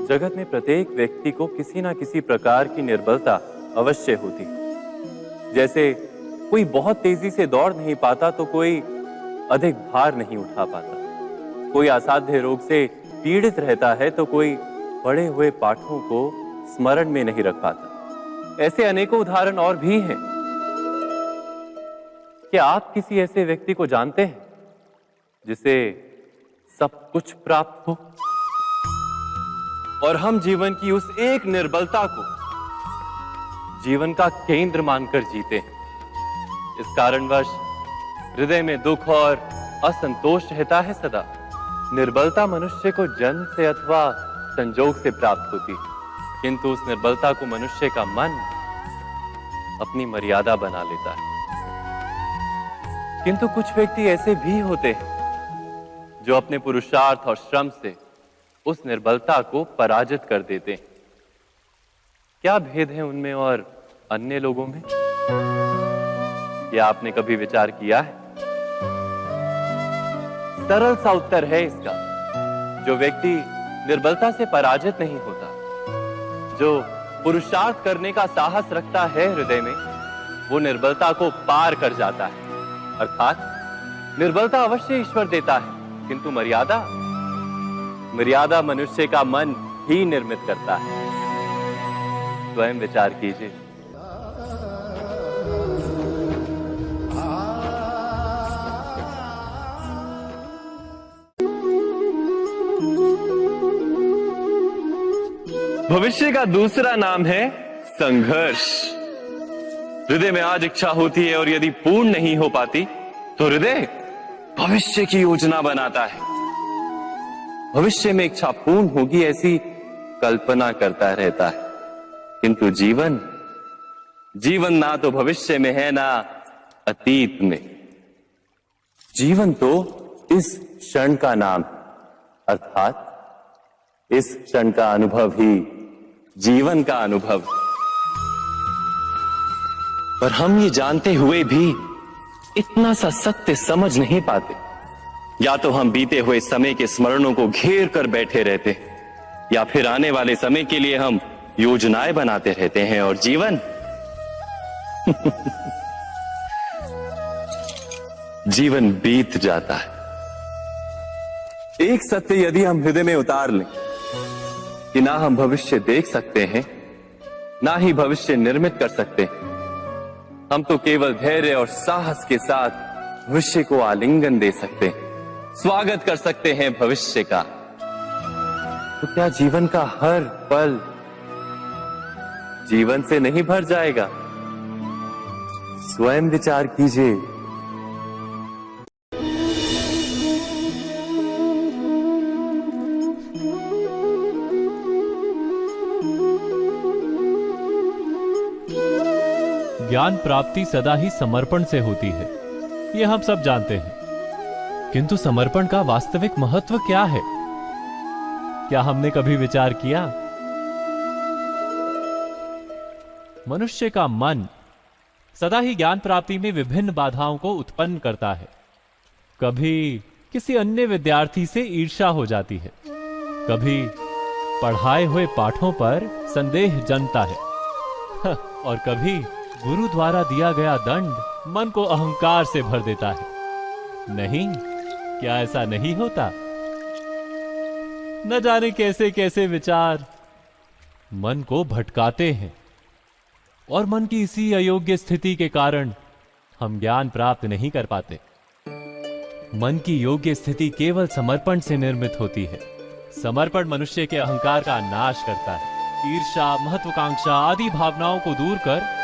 जगत में प्रत्येक व्यक्ति को किसी ना किसी प्रकार की निर्बलता अवश्य होती है। जैसे कोई बहुत तेजी से दौड़ नहीं पाता तो कोई अधिक भार नहीं उठा पाता, कोई असाध्य रोग से पीड़ित रहता है तो कोई पढ़े हुए पाठों को स्मरण में नहीं रख पाता। ऐसे अनेकों उदाहरण और भी हैं। क्या आप किसी ऐसे व्यक्ति को जानते हैं जिसे सब कुछ प्राप्त हो और हम जीवन की उस एक निर्बलता को जीवन का केंद्र मानकर जीते हैं? इस कारणवश हृदय में दुख और असंतोष रहता है सदा। निर्बलता मनुष्य को जन्म से अथवा संजोग से प्राप्त होती है, किंतु उस निर्बलता को मनुष्य का मन अपनी मर्यादा बना लेता है। किंतु कुछ व्यक्ति ऐसे भी होते हैं जो अपने पुरुषार्थ और श्रम से उस निर्बलता को पराजित कर देते हैं। क्या भेद है उनमें और अन्य लोगों में? क्या आपने कभी विचार किया है? सरल सा उत्तर है इसका। जो व्यक्ति निर्बलता से पराजित नहीं होता, जो पुरुषार्थ करने का साहस रखता है हृदय में, वो निर्बलता को पार कर जाता है। अर्थात निर्बलता अवश्य ईश्वर देता है, किंतु मर्यादा मनुष्य का मन ही निर्मित करता है। स्वयं विचार कीजिए। भविष्य का दूसरा नाम है संघर्ष। हृदय में आज इच्छा होती है और यदि पूर्ण नहीं हो पाती तो हृदय भविष्य की योजना बनाता है। भविष्य में इच्छा पूर्ण होगी ऐसी कल्पना करता रहता है, किंतु जीवन ना तो भविष्य में है ना अतीत में। जीवन तो इस क्षण का नाम, अर्थात इस क्षण का अनुभव ही जीवन का अनुभव। पर हम ये जानते हुए भी इतना सा सत्य समझ नहीं पाते। या तो हम बीते हुए समय के स्मरणों को घेर कर बैठे रहते हैं, या फिर आने वाले समय के लिए हम योजनाएं बनाते रहते हैं। और जीवन जीवन बीत जाता है। एक सत्य यदि हम हृदय में उतार लें कि ना हम भविष्य देख सकते हैं, ना ही भविष्य निर्मित कर सकते हैं, हम तो केवल धैर्य और साहस के साथ भविष्य को आलिंगन दे सकते हैं, स्वागत कर सकते हैं भविष्य का। तो क्या जीवन का हर पल जीवन से नहीं भर जाएगा? स्वयं विचार कीजिए। ज्ञान प्राप्ति सदा ही समर्पण से होती है, ये हम सब जानते हैं। किंतु समर्पण का वास्तविक महत्व क्या है? क्या हमने कभी विचार किया? मनुष्य का मन सदा ही ज्ञान प्राप्ति में विभिन्न बाधाओं को उत्पन्न करता है। कभी किसी अन्य विद्यार्थी से ईर्ष्या हो जाती है, कभी पढ़ाए हुए पाठों पर संदेह जन्मता है और कभी गुरु द्वारा दिया गया दंड मन को अहंकार से भर देता है। नहीं, क्या ऐसा नहीं होता? न जाने कैसे कैसे विचार मन को भटकाते हैं और मन की इसी अयोग्य स्थिति के कारण हम ज्ञान प्राप्त नहीं कर पाते। मन की योग्य स्थिति केवल समर्पण से निर्मित होती है। समर्पण मनुष्य के अहंकार का नाश करता है। ईर्ष्या, महत्वाकांक्षा आदि भावनाओं को दूर कर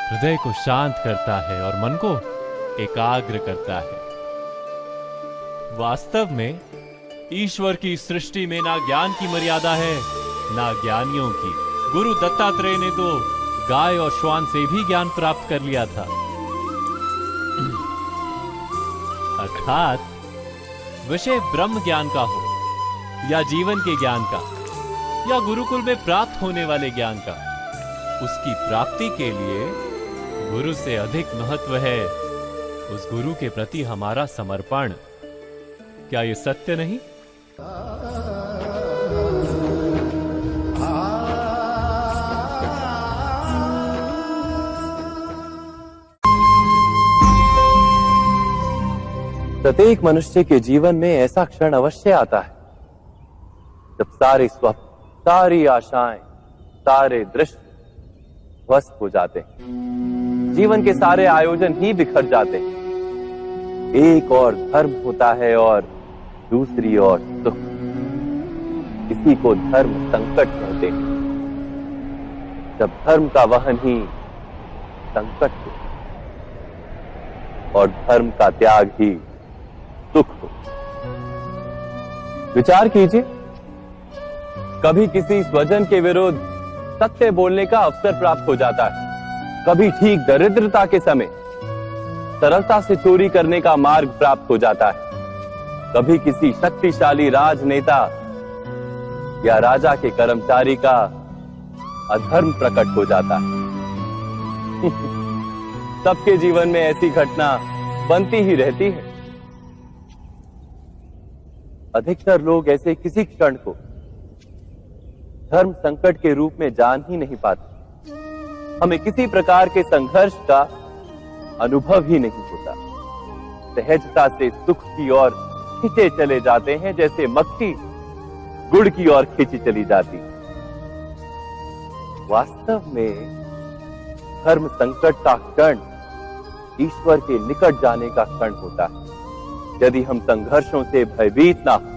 हृदय को शांत करता है और मन को एकाग्र करता है। वास्तव में ईश्वर की सृष्टि में ना ज्ञान की मर्यादा है, ना ज्ञानियों की। गुरु दत्तात्रेय ने तो गाय और श्वान से भी ज्ञान प्राप्त कर लिया था। अर्थात विषय ब्रह्म ज्ञान का हो या जीवन के ज्ञान का या गुरुकुल में प्राप्त होने वाले ज्ञान का, उसकी प्राप्ति के लिए गुरु से अधिक महत्व है उस गुरु के प्रति हमारा समर्पण। क्या यह सत्य नहीं? प्रत्येक मनुष्य के जीवन में ऐसा क्षण अवश्य आता है जब सारे स्वप्न, सारी आशाएं, सारे दृश्य ध्वस्त हो जाते हैं। जीवन के सारे आयोजन ही बिखर जाते हैं। एक और धर्म होता है और दूसरी ओर सुख। इसी को धर्म संकट कहते हैं। जब धर्म का वहन ही संकट हो और धर्म का त्याग ही सुख हो। विचार कीजिए, कभी किसी स्वजन के विरुद्ध सत्य बोलने का अवसर प्राप्त हो जाता है, कभी ठीक दरिद्रता के समय सरलता से चोरी करने का मार्ग प्राप्त हो जाता है, कभी किसी शक्तिशाली राजनेता या राजा के कर्मचारी का अधर्म प्रकट हो जाता है। सबके जीवन में ऐसी घटना बनती ही रहती है। अधिकतर लोग ऐसे किसी क्षण को धर्म संकट के रूप में जान ही नहीं पाते। हमें किसी प्रकार के संघर्ष का अनुभव ही नहीं होता। सहजता से सुख की ओर खींचे चले जाते हैं, जैसे मक्खी गुड़ की ओर खींची चली जाती। वास्तव में धर्म संकट का क्षण ईश्वर के निकट जाने का क्षण होता है। यदि हम संघर्षों से भयभीत ना हो,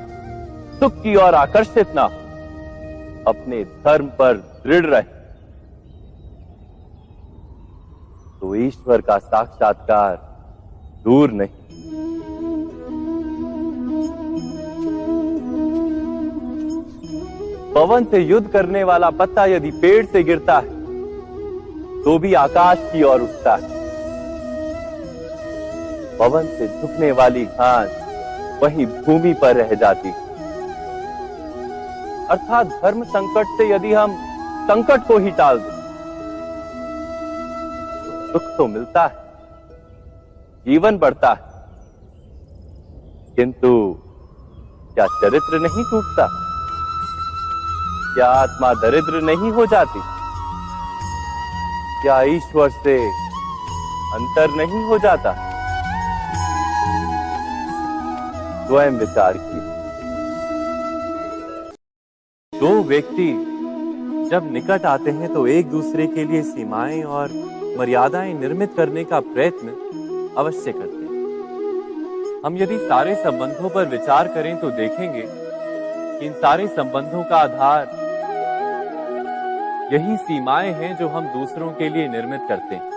सुख की ओर आकर्षित ना हो, अपने धर्म पर दृढ़ रहे, तो ईश्वर का साक्षात्कार दूर नहीं। पवन से युद्ध करने वाला पत्ता यदि पेड़ से गिरता है तो भी आकाश की ओर उठता है। पवन से झुकने वाली घास वहीं भूमि पर रह जाती। अर्थात धर्म संकट से यदि हम संकट को ही टाल दें तो सुख तो मिलता है, जीवन बढ़ता है, किंतु क्या चरित्र नहीं टूटता? क्या आत्मा दरिद्र नहीं हो जाती? क्या ईश्वर से अंतर नहीं हो जाता? स्वयं विचार कीजिए। दो व्यक्ति जब निकट आते हैं तो एक दूसरे के लिए सीमाएं और मर्यादाएं निर्मित करने का प्रयत्न अवश्य करते हैं। हम यदि सारे संबंधों पर विचार करें तो देखेंगे कि इन सारे संबंधों का आधार यही सीमाएं हैं जो हम दूसरों के लिए निर्मित करते हैं।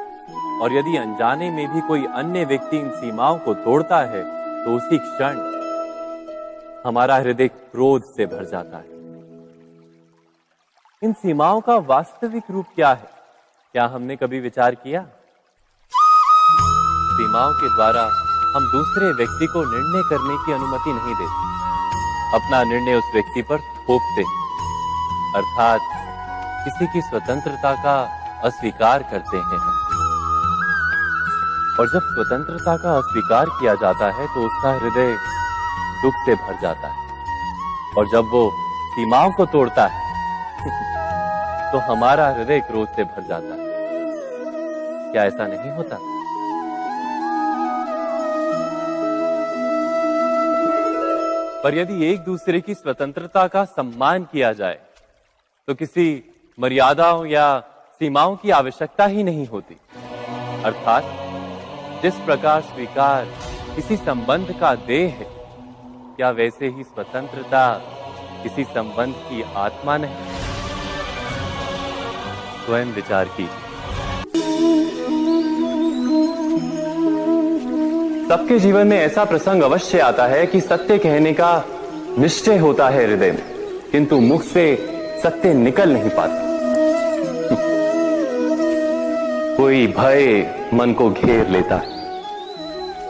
और यदि अनजाने में भी कोई अन्य व्यक्ति इन सीमाओं को तोड़ता है तो उसी क्षण हमारा हृदय क्रोध से भर जाता है। इन सीमाओं का वास्तविक रूप क्या है? क्या हमने कभी विचार किया? सीमाओं के द्वारा हम दूसरे व्यक्ति को निर्णय करने की अनुमति नहीं देते। अपना निर्णय उस व्यक्ति पर थोपते, अर्थात किसी की स्वतंत्रता का अस्वीकार करते हैं हम। और जब स्वतंत्रता का अस्वीकार किया जाता है तो उसका हृदय दुख से भर जाता है। और जब वो सीमाओं को तोड़ता है तो हमारा हृदय क्रोध से भर जाता है। क्या ऐसा नहीं होता? पर यदि एक दूसरे की स्वतंत्रता का सम्मान किया जाए तो किसी मर्यादाओं या सीमाओं की आवश्यकता ही नहीं होती। अर्थात जिस प्रकार स्वीकार किसी संबंध का देह है, क्या वैसे ही स्वतंत्रता किसी संबंध की आत्मा नहीं? स्वयं विचार कीजिए। सबके जीवन में ऐसा प्रसंग अवश्य आता है कि सत्य कहने का निश्चय होता है हृदय में, किंतु मुख से सत्य निकल नहीं पाता। कोई भय मन को घेर लेता है।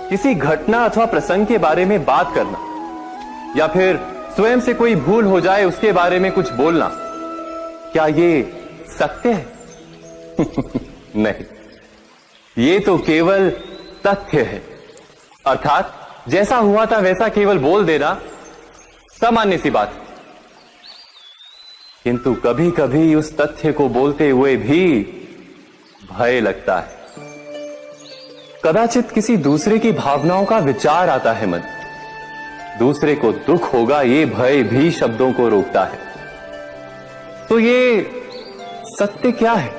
किसी घटना अथवा प्रसंग के बारे में बात करना या फिर स्वयं से कोई भूल हो जाए उसके बारे में कुछ बोलना, क्या ये सत्य है? नहीं, ये तो केवल तथ्य है। अर्थात जैसा हुआ था वैसा केवल बोल देना सामान्य सी बात। किंतु कभी कभी उस तथ्य को बोलते हुए भी भय लगता है। कदाचित किसी दूसरे की भावनाओं का विचार आता है मन। दूसरे को दुख होगा ये भय भी शब्दों को रोकता है। तो ये सत्य क्या है?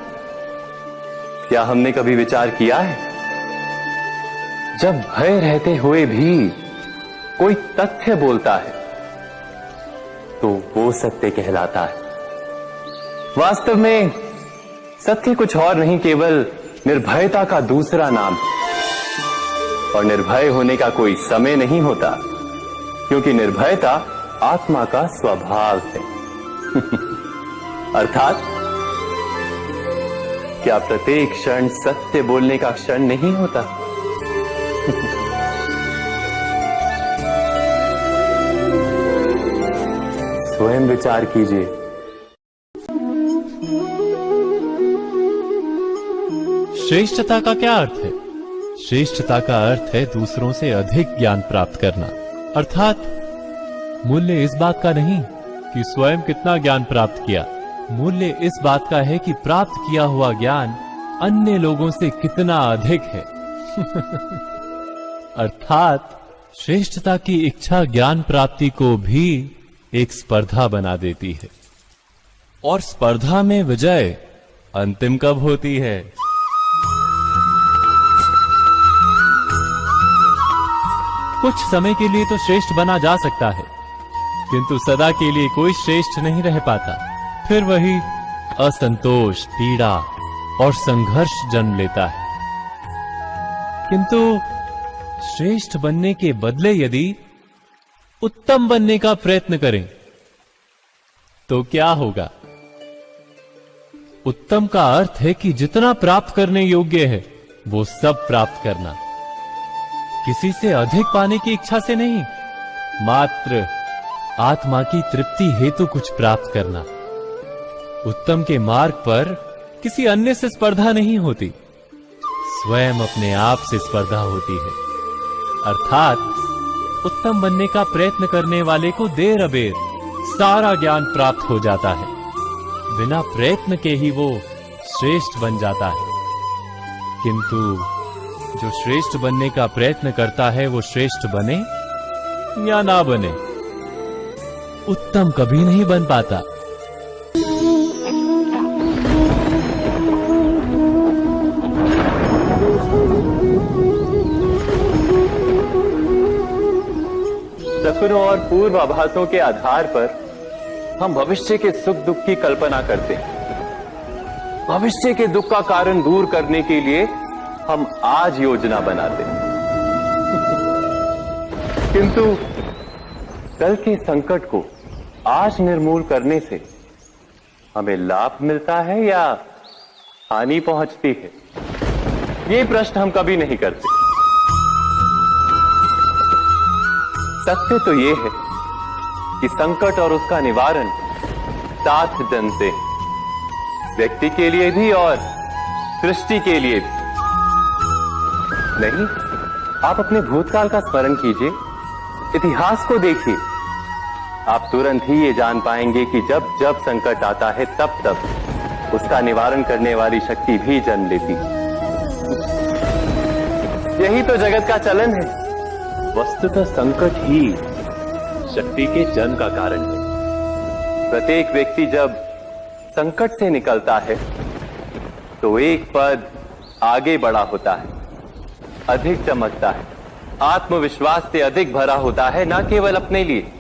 क्या हमने कभी विचार किया है? जब भय रहते हुए भी कोई तथ्य बोलता है तो वो सत्य कहलाता है। वास्तव में सत्य कुछ और नहीं, केवल निर्भयता का दूसरा नाम है। और निर्भय होने का कोई समय नहीं होता, क्योंकि निर्भयता आत्मा का स्वभाव है। अर्थात क्या प्रत्येक क्षण सत्य बोलने का क्षण नहीं होता? स्वयं विचार कीजिए। श्रेष्ठता का क्या अर्थ है? श्रेष्ठता का अर्थ है दूसरों से अधिक ज्ञान प्राप्त करना। अर्थात मूल्य इस बात का नहीं कि स्वयं कितना ज्ञान प्राप्त किया, मूल्य इस बात का है कि प्राप्त किया हुआ ज्ञान अन्य लोगों से कितना अधिक है। अर्थात श्रेष्ठता की इच्छा ज्ञान प्राप्ति को भी एक स्पर्धा बना देती है। और स्पर्धा में विजय अंतिम कब होती है? कुछ समय के लिए तो श्रेष्ठ बना जा सकता है, किंतु सदा के लिए कोई श्रेष्ठ नहीं रह पाता। फिर वही असंतोष, पीड़ा और संघर्ष जन्म लेता है। किंतु श्रेष्ठ बनने के बदले यदि उत्तम बनने का प्रयत्न करें तो क्या होगा? उत्तम का अर्थ है कि जितना प्राप्त करने योग्य है वो सब प्राप्त करना, किसी से अधिक पाने की इच्छा से नहीं, मात्र आत्मा की तृप्ति हेतु कुछ प्राप्त करना। उत्तम के मार्ग पर किसी अन्य से स्पर्धा नहीं होती, स्वयं अपने आप से स्पर्धा होती है। अर्थात उत्तम बनने का प्रयत्न करने वाले को देर अबेर सारा ज्ञान प्राप्त हो जाता है, बिना प्रयत्न के ही वो श्रेष्ठ बन जाता है। किंतु जो श्रेष्ठ बनने का प्रयत्न करता है वो श्रेष्ठ बने या ना बने, उत्तम कभी नहीं बन पाता। सपनों और पूर्वाभासों के आधार पर हम भविष्य के सुख दुख की कल्पना करते हैं। भविष्य के दुख का कारण दूर करने के लिए हम आज योजना बनाते हैं। किंतु कल के संकट को आज निर्मूल करने से हमें लाभ मिलता है या हानि पहुंचती है? ये प्रश्न हम कभी नहीं करते। सत्य तो ये है कि संकट और उसका निवारण साथ जनते हैं, व्यक्ति के लिए भी और सृष्टि के लिए भी। नहीं, आप अपने भूतकाल का स्मरण कीजिए, इतिहास को देखिए। आप तुरंत ही ये जान पाएंगे कि जब जब संकट आता है तब तब उसका निवारण करने वाली शक्ति भी जन्म लेती है। यही तो जगत का चलन है। वस्तुतः संकट ही शक्ति के जन्म का कारण है। प्रत्येक व्यक्ति जब संकट से निकलता है तो एक पद आगे बढ़ा होता है, अधिक चमकता है, आत्मविश्वास से अधिक भरा होता है, न केवल अपने लिए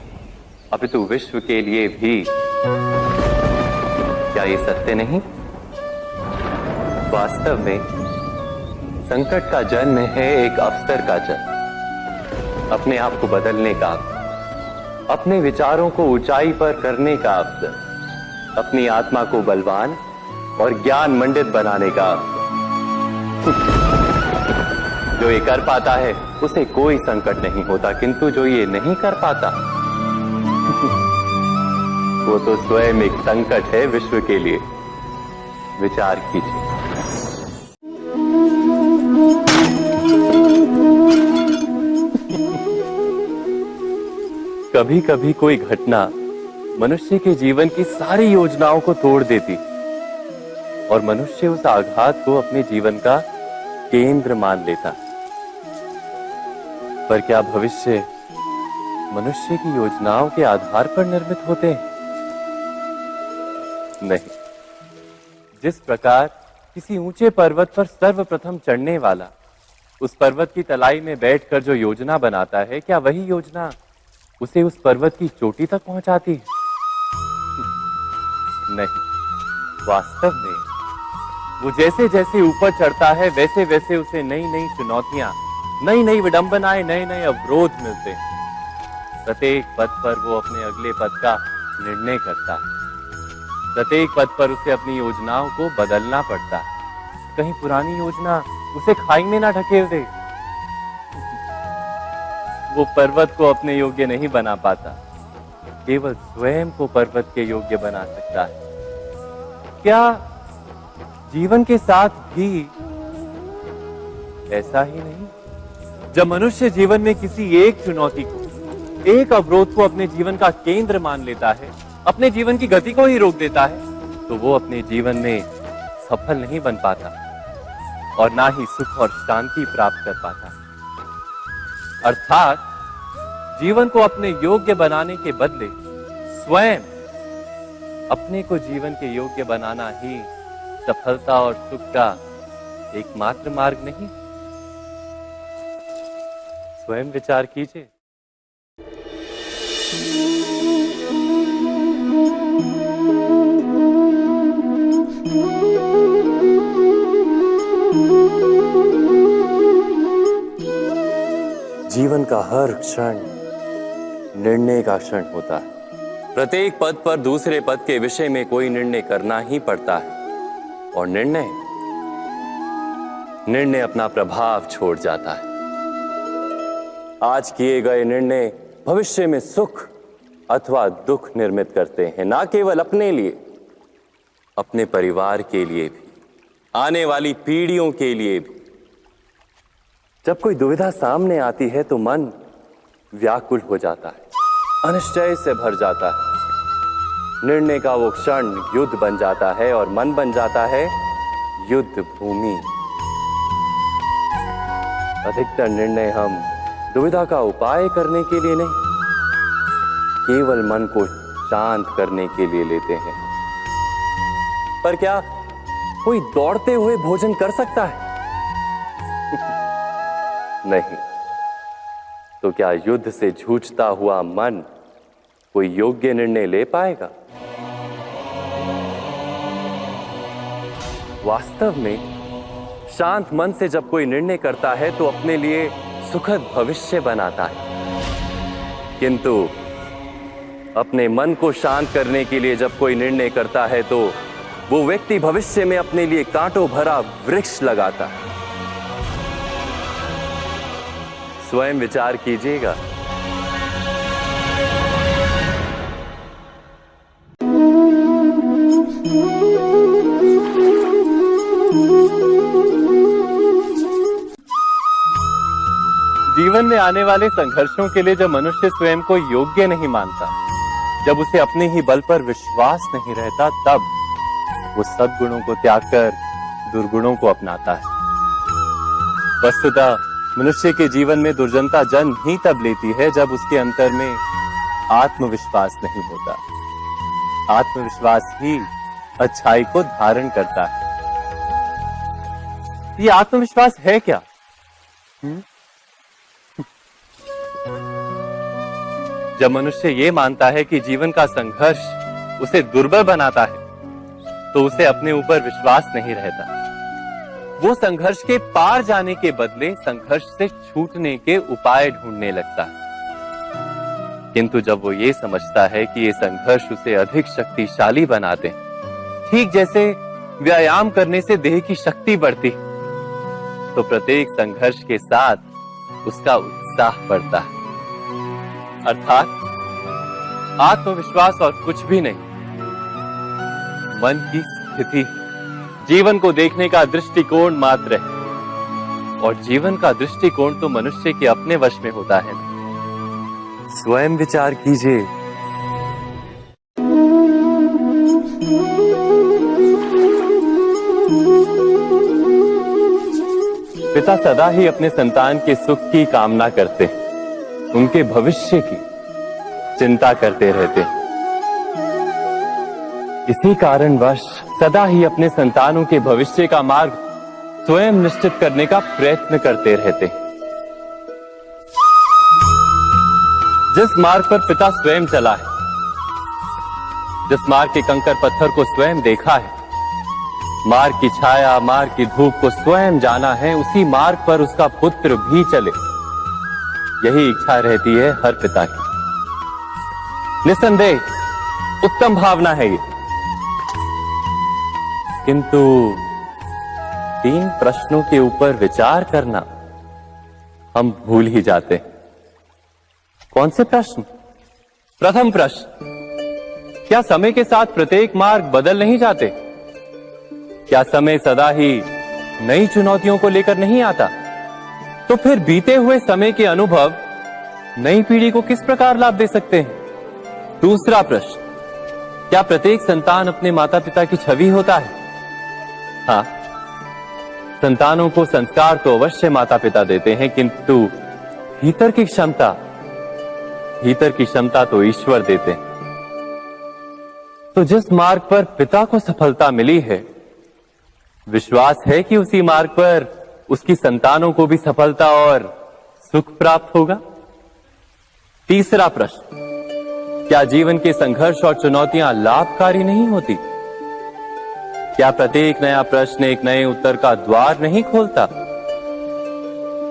अपितु विश्व के लिए भी। क्या ये सत्य नहीं? वास्तव में संकट का जन्म है एक अवसर का जन्म, अपने आप को बदलने का, अपने विचारों को ऊंचाई पर करने का अवसर, अपनी आत्मा को बलवान और ज्ञान मंडित बनाने का अवसर। जो ये कर पाता है उसे कोई संकट नहीं होता, किंतु जो ये नहीं कर पाता वो तो स्वयं एक संकट है विश्व के लिए। विचार कीजिए। कभी कभी कोई घटना मनुष्य के जीवन की सारी योजनाओं को तोड़ देती और मनुष्य उस आघात को अपने जीवन का केंद्र मान लेता। पर क्या भविष्य मनुष्य की योजनाओं के आधार पर निर्मित होते हैं? नहीं। जिस प्रकार किसी ऊंचे पर्वत पर सर्वप्रथम चढ़ने वाला उस पर्वत की तलाई में बैठकर जो योजना बनाता है, क्या वही योजना उसे उस पर्वत की चोटी तक पहुंचाती है? नहीं। वास्तव में वो जैसे जैसे ऊपर चढ़ता है वैसे वैसे उसे नई नई चुनौतियां, नई नई विडंबनाएं, नए नए अवरोध मिलते हैं। प्रत्येक पद पर वो अपने अगले पद का निर्णय करता है। प्रत्येक पद पर उसे अपनी योजनाओं को बदलना पड़ता है। कहीं पुरानी योजना उसे खाई में ना ढकेल दे। वो पर्वत को अपने योग्य नहीं बना पाता, केवल स्वयं को पर्वत के योग्य बना सकता है। क्या जीवन के साथ भी ऐसा ही नहीं? जब मनुष्य जीवन में किसी एक चुनौती को, एक अवरोध को अपने जीवन का केंद्र मान लेता है, अपने जीवन की गति को ही रोक देता है, तो वो अपने जीवन में सफल नहीं बन पाता और ना ही सुख और शांति प्राप्त कर पाता। अर्थात जीवन को अपने योग्य बनाने के बदले स्वयं अपने को जीवन के योग्य बनाना ही सफलता और सुख का एकमात्र मार्ग नहीं। स्वयं विचार कीजिए। जीवन का हर क्षण निर्णय का क्षण होता है। प्रत्येक पद पर दूसरे पद के विषय में कोई निर्णय करना ही पड़ता है और निर्णय अपना प्रभाव छोड़ जाता है। आज किए गए निर्णय भविष्य में सुख अथवा दुख निर्मित करते हैं, ना केवल अपने लिए, अपने परिवार के लिए भी, आने वाली पीढ़ियों के लिए भी। जब कोई दुविधा सामने आती है तो मन व्याकुल हो जाता है, अनिश्चय से भर जाता है। निर्णय का वो क्षण युद्ध बन जाता है और मन बन जाता है युद्ध भूमि। अधिकतर निर्णय हम दुविधा का उपाय करने के लिए नहीं, केवल मन को शांत करने के लिए लेते हैं। पर क्या कोई दौड़ते हुए भोजन कर सकता है? नहीं। तो क्या युद्ध से जूझता हुआ मन कोई योग्य निर्णय ले पाएगा? वास्तव में शांत मन से जब कोई निर्णय करता है तो अपने लिए सुखद भविष्य बनाता है, किंतु अपने मन को शांत करने के लिए जब कोई निर्णय करता है तो वो व्यक्ति भविष्य में अपने लिए कांटों भरा वृक्ष लगाता है। स्वयं विचार कीजिएगा। जीवन में आने वाले संघर्षों के लिए जब मनुष्य स्वयं को योग्य नहीं मानता, जब उसे अपने ही बल पर विश्वास नहीं रहता, तब वो सद्गुणों को त्याग कर दुर्गुणों को अपनाता है। वस्तुतः मनुष्य के जीवन में दुर्जनता जन्म ही तब लेती है जब उसके अंतर में आत्मविश्वास नहीं होता। आत्मविश्वास ही अच्छाई को धारण करता है। ये आत्मविश्वास है क्या? जब मनुष्य ये मानता है कि जीवन का संघर्ष उसे दुर्बल बनाता है, तो उसे अपने ऊपर विश्वास नहीं रहता। वो संघर्ष के पार जाने के बदले संघर्ष से छूटने के उपाय ढूंढने लगता है। किंतु जब वो ये समझता है कि ये संघर्ष उसे अधिक शक्तिशाली बनाते हैं, ठीक जैसे व्यायाम करने से देह की शक्ति बढ़ती, तो प्रत्येक संघर्ष के साथ उसका उत्साह बढ़ता है। अर्थात आत्मविश्वास और कुछ भी नहीं, मन की स्थिति, जीवन को देखने का दृष्टिकोण मात्र है। और जीवन का दृष्टिकोण तो मनुष्य के अपने वश में होता है। स्वयं विचार कीजिए। पिता सदा ही अपने संतान के सुख की कामना करते हैं, उनके भविष्य की चिंता करते रहते हैं। इसी कारणवश सदा ही अपने संतानों के भविष्य का मार्ग स्वयं निश्चित करने का प्रयत्न करते रहते हैं। जिस मार्ग पर पिता स्वयं चला है, जिस मार्ग के कंकर पत्थर को स्वयं देखा है, मार्ग की छाया, मार्ग की धूप को स्वयं जाना है, उसी मार्ग पर उसका पुत्र भी चले, यही इच्छा रहती है हर पिता की। निस्संदेह उत्तम भावना है ये, किंतु 3 प्रश्नों के ऊपर विचार करना हम भूल ही जाते हैं। कौन से प्रश्न? प्रथम प्रश्न, क्या समय के साथ प्रत्येक मार्ग बदल नहीं जाते? क्या समय सदा ही नई चुनौतियों को लेकर नहीं आता? तो फिर बीते हुए समय के अनुभव नई पीढ़ी को किस प्रकार लाभ दे सकते हैं? दूसरा प्रश्न, क्या प्रत्येक संतान अपने माता पिता की छवि होता है? हाँ, संतानों को संस्कार तो अवश्य माता पिता देते हैं, किंतु भीतर की क्षमता तो ईश्वर देते हैं। तो जिस मार्ग पर पिता को सफलता मिली है, विश्वास है कि उसी मार्ग पर उसकी संतानों को भी सफलता और सुख प्राप्त होगा। तीसरा प्रश्न, क्या जीवन के संघर्ष और चुनौतियां लाभकारी नहीं होती? क्या प्रत्येक नया प्रश्न एक नए उत्तर का द्वार नहीं खोलता?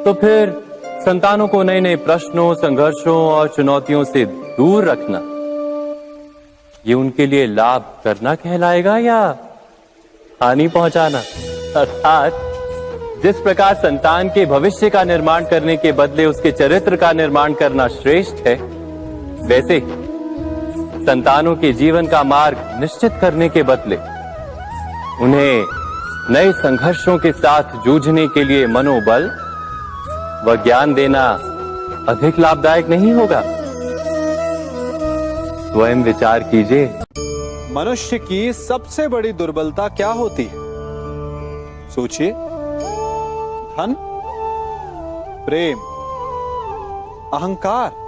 तो फिर संतानों को नए नए प्रश्नों, संघर्षों और चुनौतियों से दूर रखना, ये उनके लिए लाभ करना कहलाएगा या हानि पहुंचाना? अर्थात जिस प्रकार संतान के भविष्य का निर्माण करने के बदले उसके चरित्र का निर्माण करना श्रेष्ठ है, वैसे ही संतानों के जीवन का मार्ग निश्चित करने के बदले उन्हें नए संघर्षों के साथ जूझने के लिए मनोबल व ज्ञान देना अधिक लाभदायक नहीं होगा? स्वयं विचार कीजिए। मनुष्य की सबसे बड़ी दुर्बलता क्या होती है? सोचिए। धन, प्रेम, अहंकार।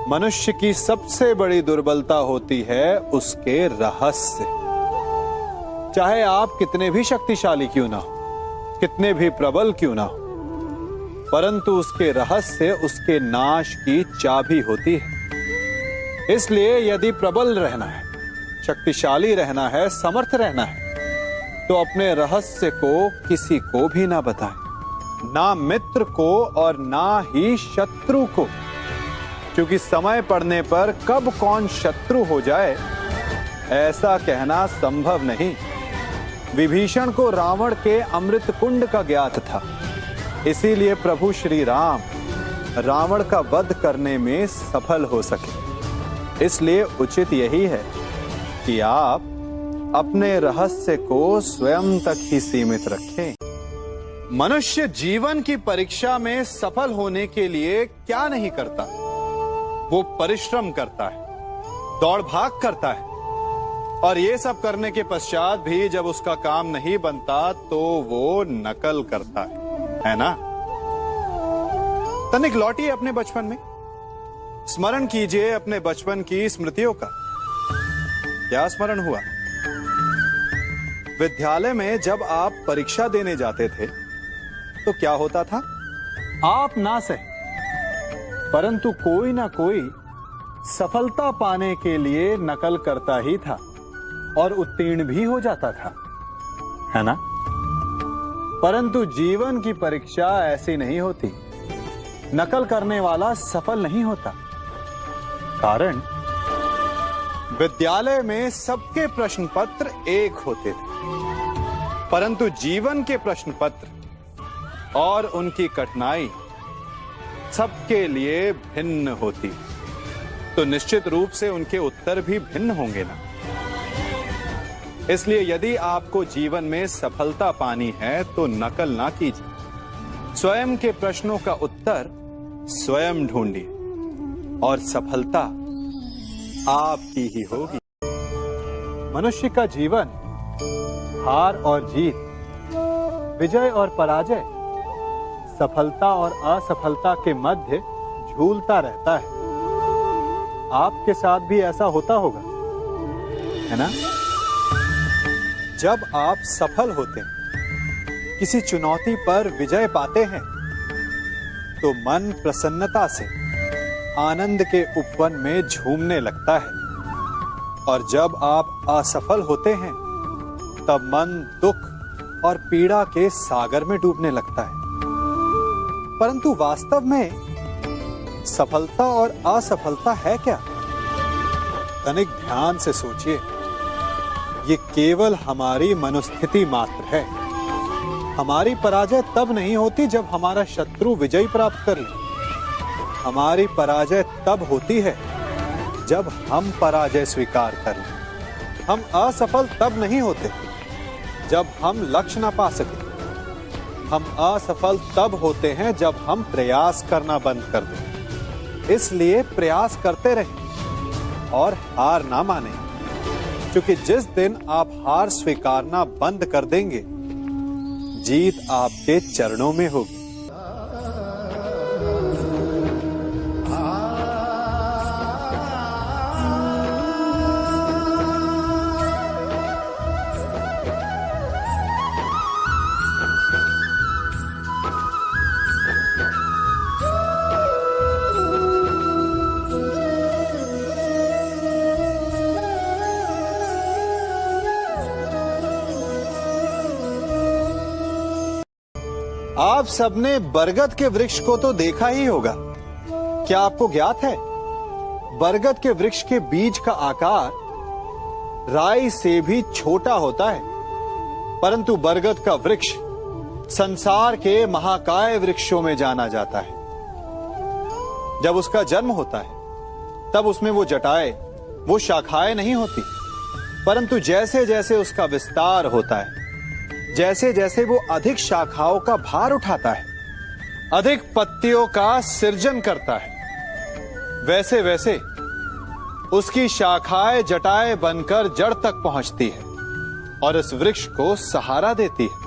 मनुष्य की सबसे बड़ी दुर्बलता होती है उसके रहस्य। चाहे आप कितने भी शक्तिशाली क्यों ना हो, कितने भी प्रबल क्यों ना हो, परंतु उसके रहस्य उसके नाश की चाबी होती है। इसलिए यदि प्रबल रहना है, शक्तिशाली रहना है, समर्थ रहना है, तो अपने रहस्य को किसी को भी ना बताएं, ना मित्र को और ना ही शत्रु को, क्योंकि समय पड़ने पर कब कौन शत्रु हो जाए ऐसा कहना संभव नहीं। विभीषण को रावण के अमृत कुंड का ज्ञात था, इसीलिए प्रभु श्री राम रावण का वध करने में सफल हो सके। इसलिए उचित यही है कि आप अपने रहस्य को स्वयं तक ही सीमित रखें। मनुष्य जीवन की परीक्षा में सफल होने के लिए क्या नहीं करता? वो परिश्रम करता है, दौड़ भाग करता है, और ये सब करने के पश्चात भी जब उसका काम नहीं बनता तो वो नकल करता है ना? तनिक लौटिए अपने बचपन में, स्मरण कीजिए अपने बचपन की स्मृतियों का। क्या स्मरण हुआ? विद्यालय में जब आप परीक्षा देने जाते थे तो क्या होता था? आप ना सहे, परंतु कोई ना कोई सफलता पाने के लिए नकल करता ही था और उत्तीर्ण भी हो जाता था, है ना? परंतु जीवन की परीक्षा ऐसी नहीं होती। नकल करने वाला सफल नहीं होता। कारण विद्यालय में सबके प्रश्न पत्र एक होते थे, परंतु जीवन के प्रश्न पत्र और उनकी कठिनाई सबके लिए भिन्न होती, तो निश्चित रूप से उनके उत्तर भी भिन्न होंगे ना। इसलिए यदि आपको जीवन में सफलता पानी है तो नकल ना कीजिए, स्वयं के प्रश्नों का उत्तर स्वयं ढूंढिए और सफलता आपकी ही होगी। मनुष्य का जीवन हार और जीत विजय और पराजय, सफलता और असफलता के मध्य झूलता रहता है। आपके साथ भी ऐसा होता होगा, है ना? जब आप सफल होते हैं, किसी चुनौती पर विजय पाते हैं, तो मन प्रसन्नता से आनंद के उपवन में झूमने लगता है। और जब आप असफल होते हैं, तब मन दुख और पीड़ा के सागर में डूबने लगता है। परंतु वास्तव में सफलता और असफलता है क्या? तनिक ध्यान से सोचिए। ये केवल हमारी मनोस्थिति मात्र है। हमारी पराजय तब नहीं होती जब हमारा शत्रु विजय प्राप्त कर ले। हमारी पराजय तब होती है जब हम पराजय स्वीकार कर लें। हम असफल तब नहीं होते जब हम लक्ष्य ना पा सके। हम असफल तब होते हैं जब हम प्रयास करना बंद कर दें। इसलिए प्रयास करते रहें और हार ना मानें, क्योंकि जिस दिन आप हार स्वीकारना बंद कर देंगे, जीत आपके चरणों में होगी। आप सबने बरगद के वृक्ष को तो देखा ही होगा। क्या आपको ज्ञात है, बरगद के वृक्ष के बीज का आकार राई से भी छोटा होता है, परंतु बरगद का वृक्ष संसार के महाकाय वृक्षों में जाना जाता है। जब उसका जन्म होता है, तब उसमें वो जटाएं, वो शाखाएं नहीं होती, परंतु जैसे जैसे उसका विस्तार होता है, जैसे जैसे वो अधिक शाखाओं का भार उठाता है, अधिक पत्तियों का सृजन करता है, वैसे वैसे उसकी शाखाएं जटाएं बनकर जड़ तक पहुंचती है और इस वृक्ष को सहारा देती है।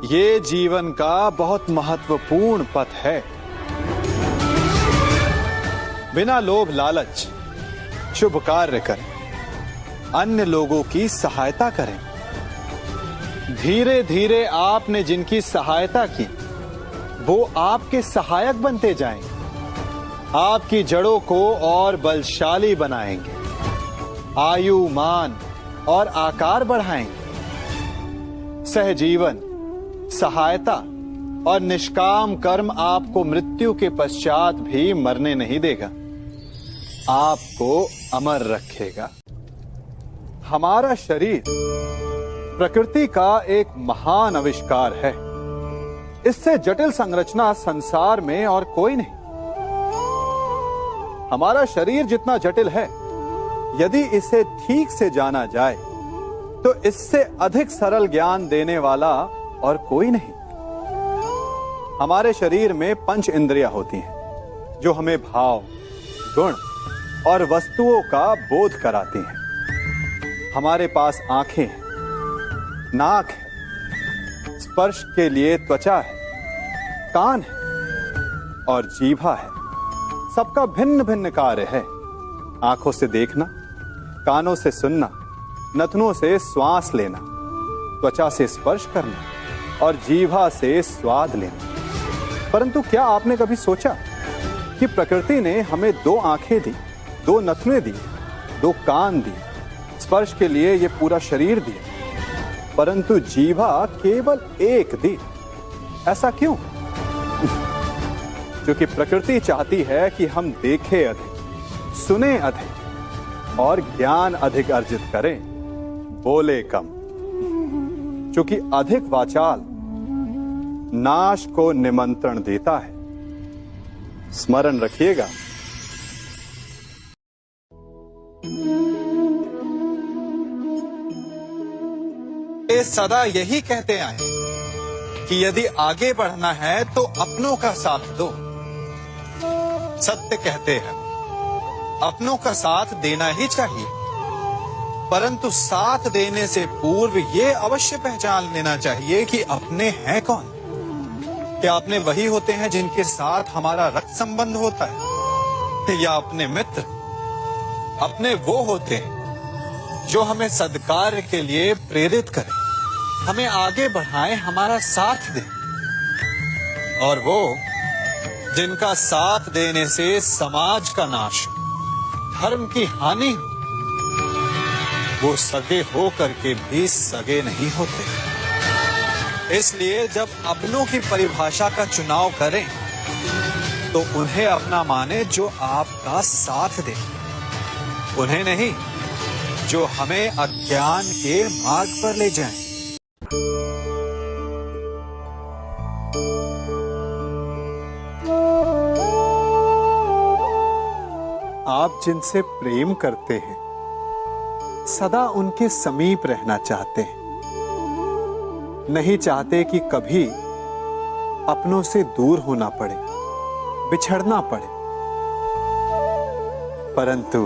ये जीवन का बहुत महत्वपूर्ण पथ है। बिना लोभ लालच शुभ कार्य करें, अन्य लोगों की सहायता करें। धीरे धीरे आपने जिनकी सहायता की, वो आपके सहायक बनते जाएंगे, आपकी जड़ों को और बलशाली बनाएंगे, आयु मान और आकार बढ़ाएंगे। सहजीवन, सहायता और निष्काम कर्म आपको मृत्यु के पश्चात भी मरने नहीं देगा, आपको अमर रखेगा। हमारा शरीर प्रकृति का एक महान आविष्कार है। इससे जटिल संरचना संसार में और कोई नहीं। हमारा शरीर जितना जटिल है, यदि इसे ठीक से जाना जाए तो इससे अधिक सरल ज्ञान देने वाला और कोई नहीं। हमारे शरीर में 5 इंद्रियां होती हैं, जो हमें भाव, गुण और वस्तुओं का बोध कराती हैं। हमारे पास आंखें हैं, नाक है, स्पर्श के लिए त्वचा है, कान है और जीभा है। सबका भिन्न भिन्न कार्य है। आंखों से देखना, कानों से सुनना, नथनों से श्वास लेना, त्वचा से स्पर्श करना और जीभा से स्वाद लेना। परंतु क्या आपने कभी सोचा कि प्रकृति ने हमें 2 आंखें दी, 2 नथने दी, 2 कान दी, स्पर्श के लिए ये पूरा शरीर दिया, परंतु जीभा केवल 1 दी? ऐसा क्यों? क्योंकि प्रकृति चाहती है कि हम देखें अधिक, सुने अधिक और ज्ञान अधिक अर्जित करें, बोले कम। क्योंकि अधिक वाचाल नाश को निमंत्रण देता है। स्मरण रखिएगा। ये सदा यही कहते आए कि यदि आगे बढ़ना है तो अपनों का साथ दो। सत्य कहते हैं, अपनों का साथ देना ही चाहिए। परंतु साथ देने से पूर्व ये अवश्य पहचान लेना चाहिए कि अपने हैं कौन। क्या अपने वही होते हैं जिनके साथ हमारा रक्त संबंध होता है, या अपने मित्र? अपने वो होते हैं जो हमें सद्कार्य के लिए प्रेरित करें, हमें आगे बढ़ाएं, हमारा साथ दें। और वो जिनका साथ देने से समाज का नाश, धर्म की हानि हो, वो सगे हो करके भी सगे नहीं होते। इसलिए जब अपनों की परिभाषा का चुनाव करें तो उन्हें अपना माने जो आपका साथ दे, उन्हें नहीं जो हमें अज्ञान के मार्ग पर ले जाएं। आप जिनसे प्रेम करते हैं सदा उनके समीप रहना चाहते हैं, नहीं चाहते कि कभी अपनों से दूर होना पड़े, बिछड़ना पड़े। परंतु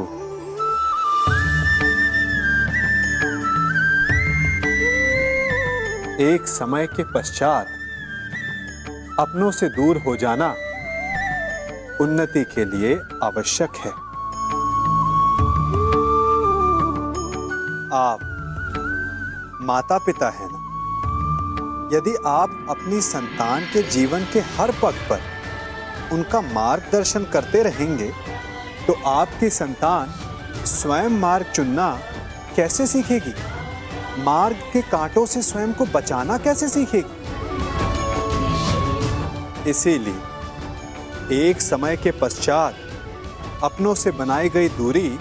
एक समय के पश्चात अपनों से दूर हो जाना उन्नति के लिए आवश्यक है। आप माता पिता हैं ना? यदि आप अपनी संतान के जीवन के हर पग पर उनका मार्गदर्शन करते रहेंगे तो आपकी संतान स्वयं मार्ग चुनना कैसे सीखेगी? मार्ग के कांटों से स्वयं को बचाना कैसे सीखेगी? इसीलिए एक समय के पश्चात अपनों से बनाई गई दूरी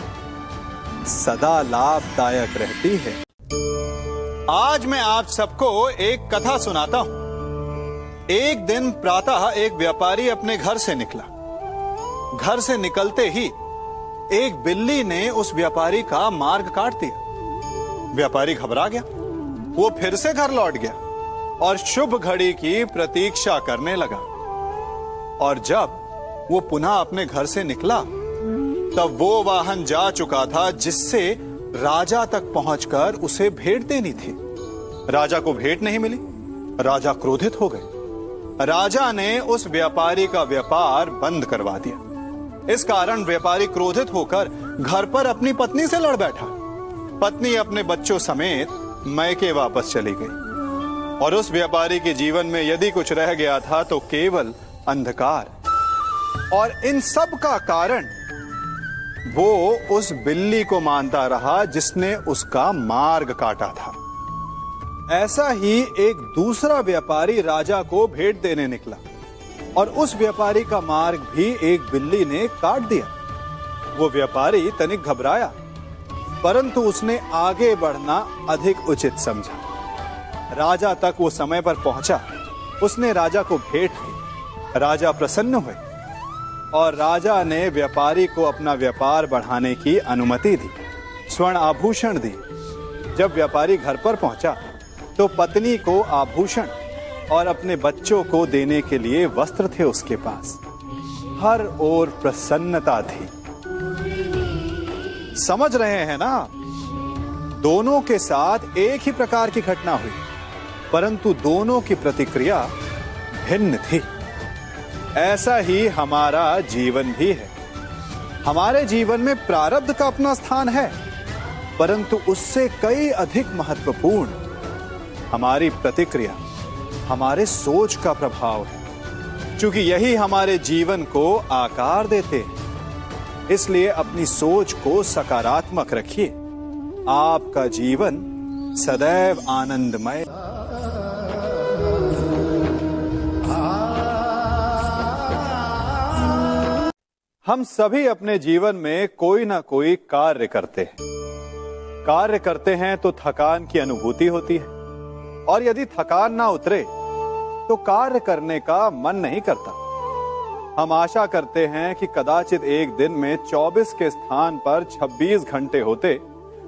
सदा लाभदायक रहती है। आज मैं आप सबको एक कथा सुनाता हूं। एक दिन प्रातः एक व्यापारी अपने घर से निकला। घर से निकलते ही एक बिल्ली ने उस व्यापारी का मार्ग काट दिया। व्यापारी घबरा गया, वो फिर से घर लौट गया और शुभ घड़ी की प्रतीक्षा करने लगा। और जब वो पुनः अपने घर से निकला तब वो वाहन जा चुका था जिससे राजा तक पहुंचकर उसे भेंट देनी थी। राजा को भेंट नहीं मिली। राजा क्रोधित हो गए। राजा ने उस व्यापारी का व्यापार बंद करवा दिया। इस कारण व्यापारी क्रोधित होकर घर पर अपनी पत्नी से लड़ बैठा। पत्नी अपने बच्चों समेत मैके वापस चली गई और उस व्यापारी के जीवन में यदि कुछ रह गया था तो केवल अंधकार। और इन सब का कारण वो उस बिल्ली को मानता रहा जिसने उसका मार्ग काटा था। ऐसा ही एक दूसरा व्यापारी राजा को भेंट देने निकला और उस व्यापारी का मार्ग भी एक बिल्ली ने काट दिया। वो व्यापारी तनिक घबराया, परंतु उसने आगे बढ़ना अधिक उचित समझा। राजा तक वो समय पर पहुंचा। उसने राजा को भेंट दी। राजा प्रसन्न हुए और राजा ने व्यापारी को अपना व्यापार बढ़ाने की अनुमति दी, स्वर्ण आभूषण दी। जब व्यापारी घर पर पहुंचा तो पत्नी को आभूषण और अपने बच्चों को देने के लिए वस्त्र थे उसके पास। हर ओर प्रसन्नता थी। समझ रहे हैं ना? दोनों के साथ एक ही प्रकार की घटना हुई, परंतु दोनों की प्रतिक्रिया भिन्न थी। ऐसा ही हमारा जीवन भी है। हमारे जीवन में प्रारब्ध का अपना स्थान है, परंतु उससे कई अधिक महत्वपूर्ण हमारी प्रतिक्रिया, हमारे सोच का प्रभाव है, क्योंकि यही हमारे जीवन को आकार देते हैं। इसलिए अपनी सोच को सकारात्मक रखिए। आपका जीवन सदैव आनंदमय। हम सभी अपने जीवन में कोई ना कोई कार्य करते हैं। कार्य करते हैं तो थकान की अनुभूति होती है और यदि थकान ना उतरे तो कार्य करने का मन नहीं करता। हम आशा करते हैं कि कदाचित एक दिन में 24 के स्थान पर 26 घंटे होते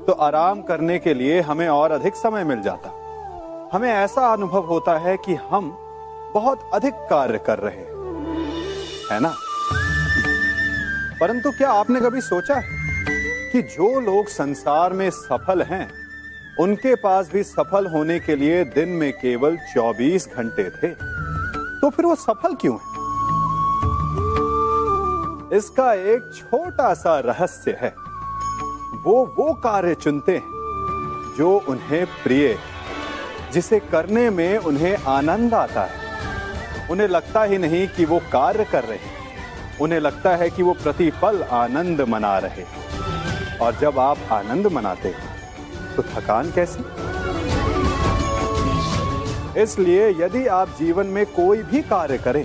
तो आराम करने के लिए हमें और अधिक समय मिल जाता। हमें ऐसा अनुभव होता है कि हम बहुत अधिक कार्य कर रहे हैं, है ना? परंतु क्या आपने कभी सोचा है कि जो लोग संसार में सफल हैं, उनके पास भी सफल होने के लिए दिन में केवल 24 घंटे थे। तो फिर वो सफल क्यों है? इसका एक छोटा सा रहस्य है। वो कार्य चुनते हैं जो उन्हें प्रिय है, जिसे करने में उन्हें आनंद आता है। उन्हें लगता ही नहीं कि वो कार्य कर रहे हैं, उन्हें लगता है कि वो प्रतिपल आनंद मना रहे हैं। और जब आप आनंद मनाते हैं तो थकान कैसी? इसलिए यदि आप जीवन में कोई भी कार्य करें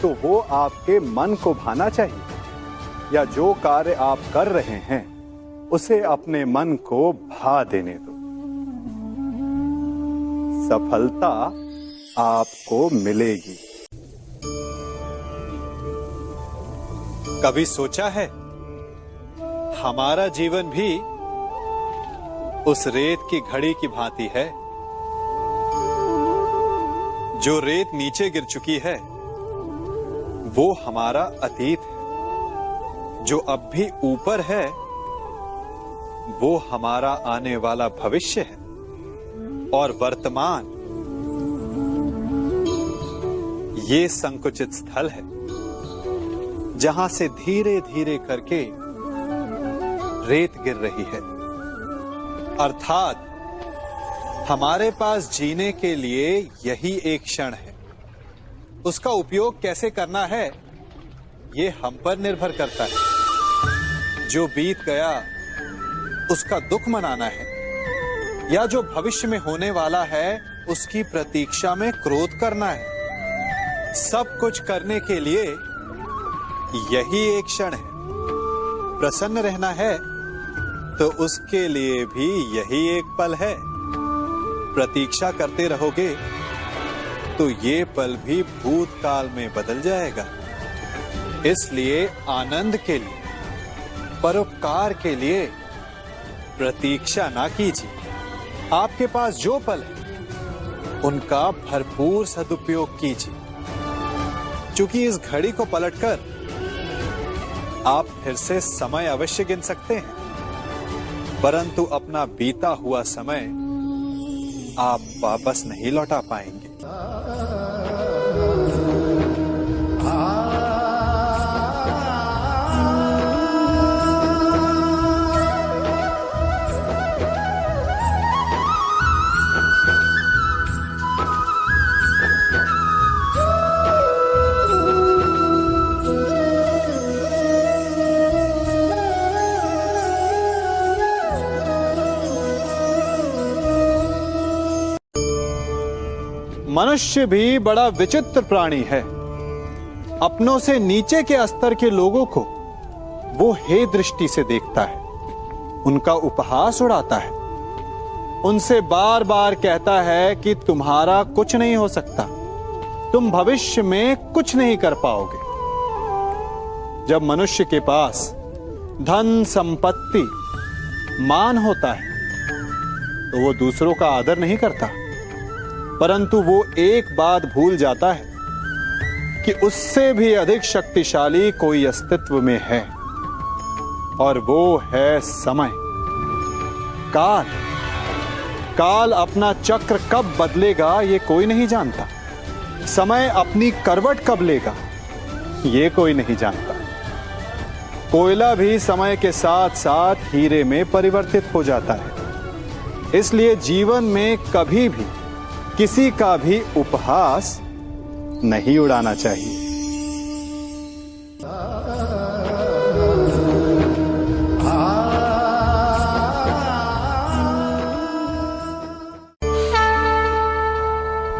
तो वो आपके मन को भाना चाहिए, या जो कार्य आप कर रहे हैं उसे अपने मन को भा देने दो। सफलता आपको मिलेगी। कभी सोचा है हमारा जीवन भी उस रेत की घड़ी की भांति है? जो रेत नीचे गिर चुकी है वो हमारा अतीत है, जो अब भी ऊपर है वो हमारा आने वाला भविष्य है, और वर्तमान ये संकुचित स्थल है जहां से धीरे धीरे करके रेत गिर रही है। अर्थात हमारे पास जीने के लिए यही एक क्षण है। उसका उपयोग कैसे करना है ये हम पर निर्भर करता है। जो बीत गया उसका दुख मनाना है, या जो भविष्य में होने वाला है उसकी प्रतीक्षा में क्रोध करना है। सब कुछ करने के लिए यही एक क्षण है। प्रसन्न रहना है तो उसके लिए भी यही एक पल है। प्रतीक्षा करते रहोगे तो ये पल भी भूतकाल में बदल जाएगा। इसलिए आनंद के लिए, परोपकार के लिए प्रतीक्षा ना कीजिए। आपके पास जो पल है उनका भरपूर सदुपयोग कीजिए, क्योंकि इस घड़ी को पलटकर आप फिर से समय अवश्य गिन सकते हैं, परंतु अपना बीता हुआ समय आप वापस नहीं लौटा पाएंगे। मनुष्य भी बड़ा विचित्र प्राणी है। अपनों से नीचे के स्तर के लोगों को वो हे दृष्टि से देखता है, उनका उपहास उड़ाता है, उनसे बार बार कहता है कि तुम्हारा कुछ नहीं हो सकता, तुम भविष्य में कुछ नहीं कर पाओगे। जब मनुष्य के पास धन, संपत्ति, मान होता है तो वो दूसरों का आदर नहीं करता, परंतु वो एक बात भूल जाता है कि उससे भी अधिक शक्तिशाली कोई अस्तित्व में है, और वो है समय। काल काल अपना चक्र कब बदलेगा ये कोई नहीं जानता। समय अपनी करवट कब लेगा ये कोई नहीं जानता। कोयला भी समय के साथ साथ हीरे में परिवर्तित हो जाता है। इसलिए जीवन में कभी भी किसी का भी उपहास नहीं उड़ाना चाहिए।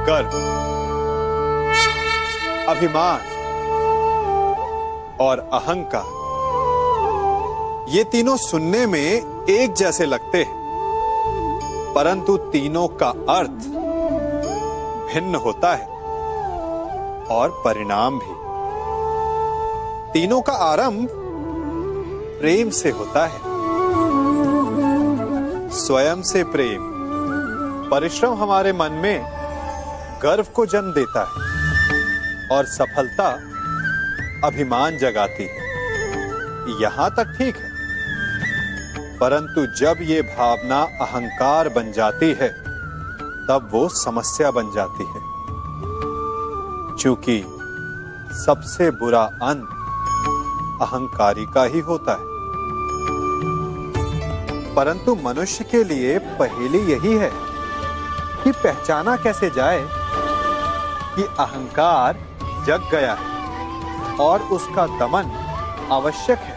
गर्व, अभिमान और अहंकार, ये तीनों सुनने में एक जैसे लगते हैं, परंतु तीनों का अर्थ भिन्न होता है और परिणाम भी। तीनों का आरंभ प्रेम से होता है। स्वयं से प्रेम, परिश्रम हमारे मन में गर्व को जन्म देता है, और सफलता अभिमान जगाती है। यहां तक ठीक है, परंतु जब ये भावना अहंकार बन जाती है तब वो समस्या बन जाती है, क्योंकि सबसे बुरा अंत अहंकारी का ही होता है। परंतु मनुष्य के लिए पहेली यही है कि पहचाना कैसे जाए कि अहंकार जग गया है और उसका दमन आवश्यक है।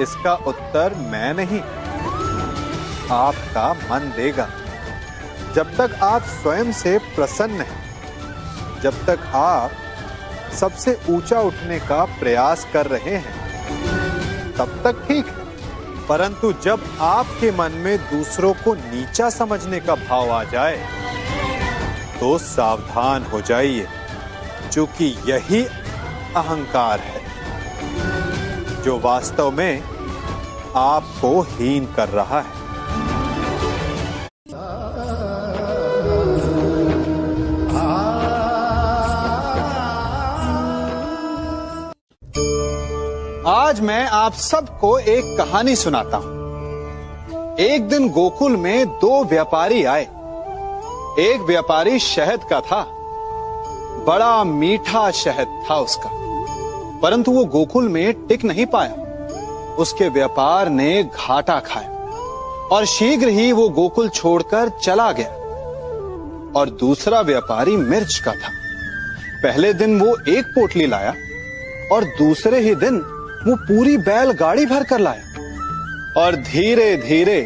इसका उत्तर मैं नहीं, आपका मन देगा। जब तक आप स्वयं से प्रसन्न हैं, जब तक आप सबसे ऊंचा उठने का प्रयास कर रहे हैं, तब तक ठीक है। परंतु जब आपके मन में दूसरों को नीचा समझने का भाव आ जाए तो सावधान हो जाइए, क्योंकि यही अहंकार है जो वास्तव में आपको हीन कर रहा है। आज मैं आप सबको एक कहानी सुनाता हूं। एक दिन गोकुल में दो व्यापारी आए। एक व्यापारी शहद का था, बड़ा मीठा शहद था उसका, परंतु वो गोकुल में टिक नहीं पाया। उसके व्यापार ने घाटा खाया और शीघ्र ही वो गोकुल छोड़कर चला गया। और दूसरा व्यापारी मिर्च का था। पहले दिन वो एक पोटली लाया और दूसरे ही दिन वो पूरी बैलगाड़ी भर कर लाया। और धीरे धीरे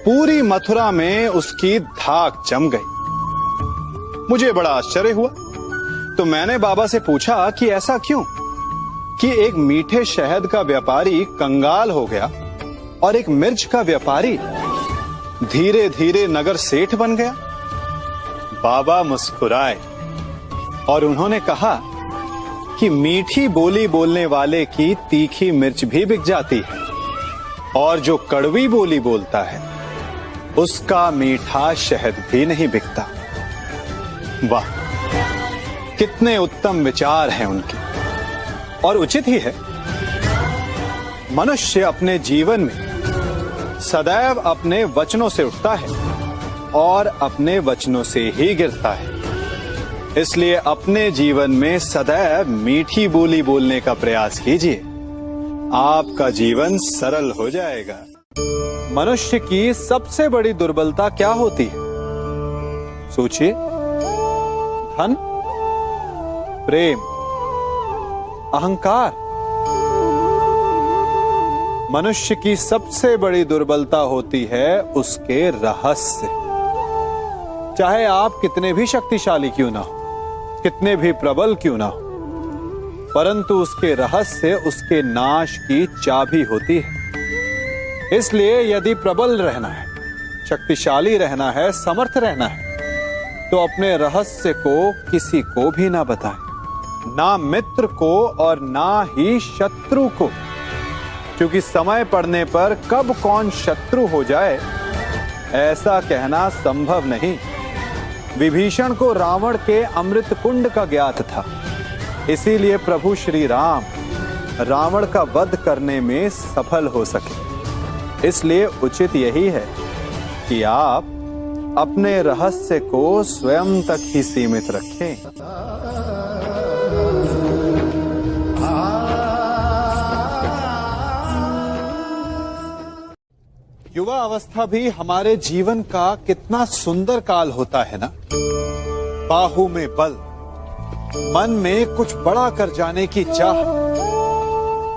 पूरी मथुरा में उसकी धाक जम गई। मुझे बड़ा आश्चर्य हुआ, तो मैंने बाबा से पूछा कि ऐसा क्यों कि एक मीठे शहद का व्यापारी कंगाल हो गया और एक मिर्च का व्यापारी धीरे धीरे नगर सेठ बन गया। बाबा मुस्कुराए और उन्होंने कहा कि मीठी बोली बोलने वाले की तीखी मिर्च भी बिक जाती है, और जो कड़वी बोली बोलता है उसका मीठा शहद भी नहीं बिकता। वाह, कितने उत्तम विचार हैं उनके, और उचित ही है। मनुष्य अपने जीवन में सदैव अपने वचनों से उठता है और अपने वचनों से ही गिरता है। इसलिए अपने जीवन में सदैव मीठी बोली बोलने का प्रयास कीजिए, आपका जीवन सरल हो जाएगा। मनुष्य की सबसे बड़ी दुर्बलता क्या होती है? सोचिए। धन, प्रेम, अहंकार। मनुष्य की सबसे बड़ी दुर्बलता होती है उसके रहस्य। चाहे आप कितने भी शक्तिशाली क्यों ना हो, कितने भी प्रबल क्यों ना हो, परंतु उसके रहस्य उसके नाश की चाबी होती है। इसलिए यदि प्रबल रहना है, शक्तिशाली रहना है, समर्थ रहना है, तो अपने रहस्य को किसी को भी ना बताएं, ना मित्र को और ना ही शत्रु को, क्योंकि समय पड़ने पर कब कौन शत्रु हो जाए ऐसा कहना संभव नहीं। विभीषण को रावण के अमृत कुंड का ज्ञात था, इसीलिए प्रभु श्री राम रावण का वध करने में सफल हो सके। इसलिए उचित यही है कि आप अपने रहस्य को स्वयं तक ही सीमित रखें। युवा अवस्था भी हमारे जीवन का कितना सुंदर काल होता है ना। बाहु में बल, मन में कुछ बड़ा कर जाने की चाह,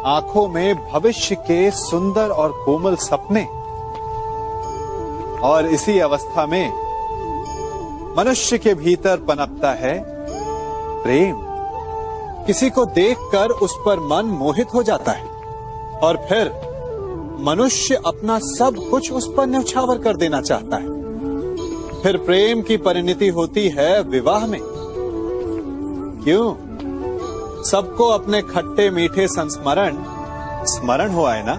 आंखों में भविष्य के सुंदर और कोमल सपने। और इसी अवस्था में मनुष्य के भीतर पनपता है प्रेम। किसी को देखकर उस पर मन मोहित हो जाता है और फिर मनुष्य अपना सब कुछ उस पर न्यौछावर कर देना चाहता है। फिर प्रेम की परिणति होती है विवाह में। क्यों? सबको अपने खट्टे मीठे संस्मरण स्मरण हुआ है ना।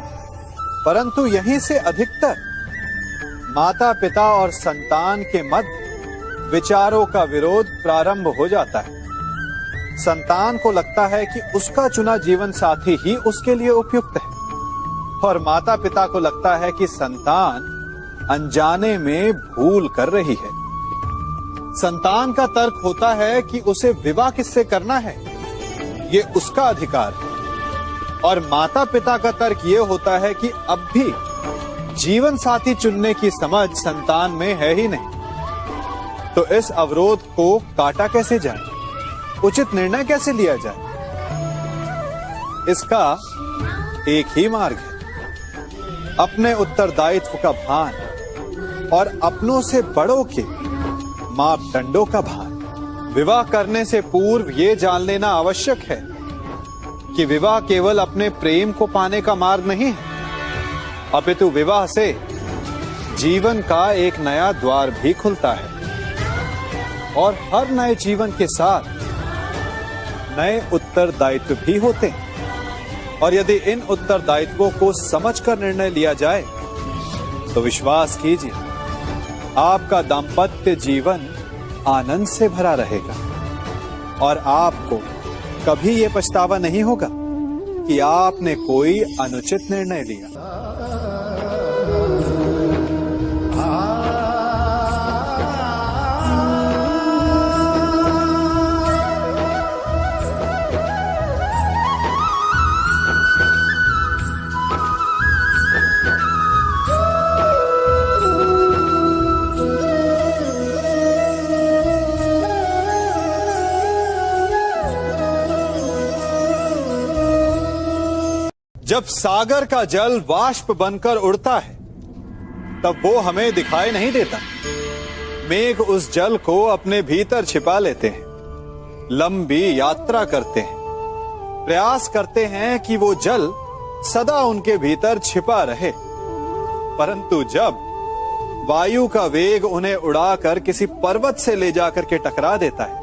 परंतु यहीं से अधिकतर माता पिता और संतान के मध्य विचारों का विरोध प्रारंभ हो जाता है। संतान को लगता है कि उसका चुना जीवन साथी ही उसके लिए उपयुक्त है, और माता पिता को लगता है कि संतान अनजाने में भूल कर रही है। संतान का तर्क होता है कि उसे विवाह किससे करना है, ये उसका अधिकार है, और माता पिता का तर्क ये होता है कि अब भी जीवन साथी चुनने की समझ संतान में है ही नहीं। तो इस अवरोध को काटा कैसे जाए, उचित निर्णय कैसे लिया जाए? इसका एक ही मार्ग है, अपने उत्तरदायित्व का भान और अपनों से बड़ों के मापदंडों का भान। विवाह करने से पूर्व यह जान लेना आवश्यक है कि विवाह केवल अपने प्रेम को पाने का मार्ग नहीं है, अपितु विवाह से जीवन का एक नया द्वार भी खुलता है, और हर नए जीवन के साथ नए उत्तरदायित्व भी होते हैं। और यदि इन उत्तरदायित्वों को समझकर निर्णय लिया जाए तो विश्वास कीजिए, आपका दाम्पत्य जीवन आनंद से भरा रहेगा, और आपको कभी यह पछतावा नहीं होगा कि आपने कोई अनुचित निर्णय लिया। जब सागर का जल वाष्प बनकर उड़ता है तब वो हमें दिखाई नहीं देता। मेघ उस जल को अपने भीतर छिपा लेते हैं, लंबी यात्रा करते हैं, प्रयास करते हैं कि वो जल सदा उनके भीतर छिपा रहे, परंतु जब वायु का वेग उन्हें उड़ाकर किसी पर्वत से ले जाकर के टकरा देता है,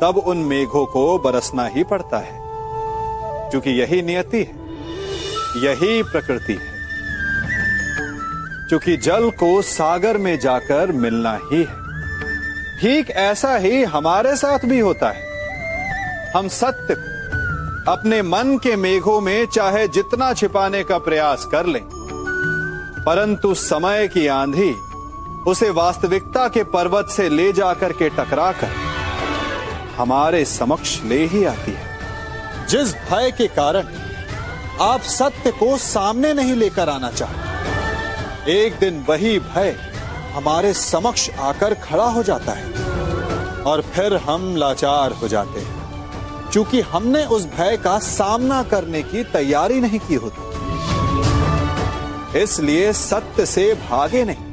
तब उन मेघों को बरसना ही पड़ता है, क्योंकि यही नियति है, यही प्रकृति है। क्योंकि जल को सागर में जाकर मिलना ही है। ठीक ऐसा ही हमारे साथ भी होता है। हम सत्य को अपने मन के मेघों में चाहे जितना छिपाने का प्रयास कर लें, परंतु समय की आंधी उसे वास्तविकता के पर्वत से ले जाकर के टकराकर हमारे समक्ष ले ही आती है। जिस भय के कारण आप सत्य को सामने नहीं लेकर आना चाहते, एक दिन वही भय हमारे समक्ष आकर खड़ा हो जाता है, और फिर हम लाचार हो जाते हैं, क्योंकि हमने उस भय का सामना करने की तैयारी नहीं की होती। इसलिए सत्य से भागे नहीं,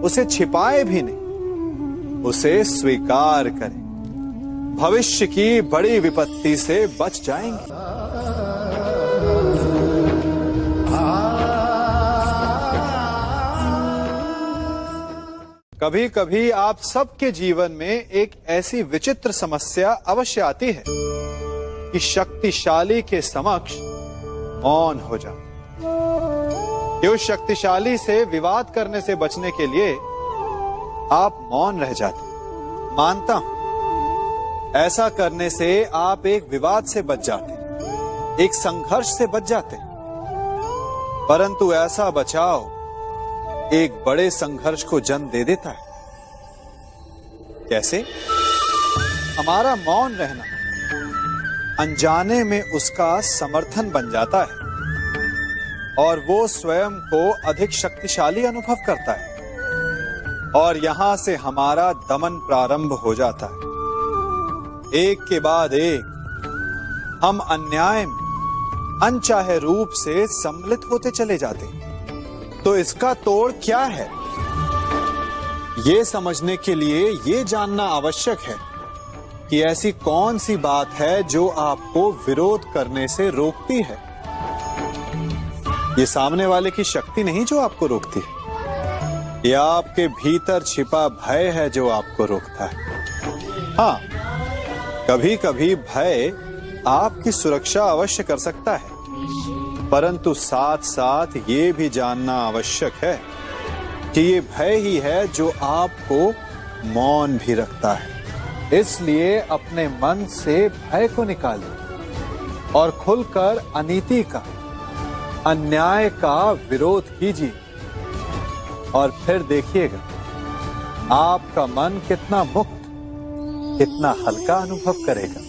उसे छिपाए भी नहीं, उसे स्वीकार करें। भविष्य की बड़ी विपत्ति से बच जाएंगे। कभी कभी आप सबके जीवन में एक ऐसी विचित्र समस्या अवश्य आती है कि शक्तिशाली के समक्ष मौन हो जाओ। कि उस शक्तिशाली से विवाद करने से बचने के लिए आप मौन रह जाते। मानता हूं, ऐसा करने से आप एक विवाद से बच जाते, एक संघर्ष से बच जाते, परंतु ऐसा बचाव एक बड़े संघर्ष को जन्म दे देता है। कैसे? हमारा मौन रहना अनजाने में उसका समर्थन बन जाता है, और वो स्वयं को अधिक शक्तिशाली अनुभव करता है, और यहां से हमारा दमन प्रारंभ हो जाता है। एक के बाद एक हम अन्याय में अनचाहे रूप से सम्मिलित होते चले जाते हैं। तो इसका तोड़ क्या है? ये समझने के लिए ये जानना आवश्यक है कि ऐसी कौन सी बात है जो आपको विरोध करने से रोकती है। ये सामने वाले की शक्ति नहीं जो आपको रोकती है, ये आपके भीतर छिपा भय है जो आपको रोकता है। हाँ, कभी कभी भय आपकी सुरक्षा अवश्य कर सकता है, परंतु साथ साथ ये भी जानना आवश्यक है कि ये भय ही है जो आपको मौन भी रखता है, इसलिए अपने मन से भय को निकालिए और खुलकर अनीति का, अन्याय का विरोध कीजिए और फिर देखिएगा आपका मन कितना मुक्त, कितना हल्का अनुभव करेगा।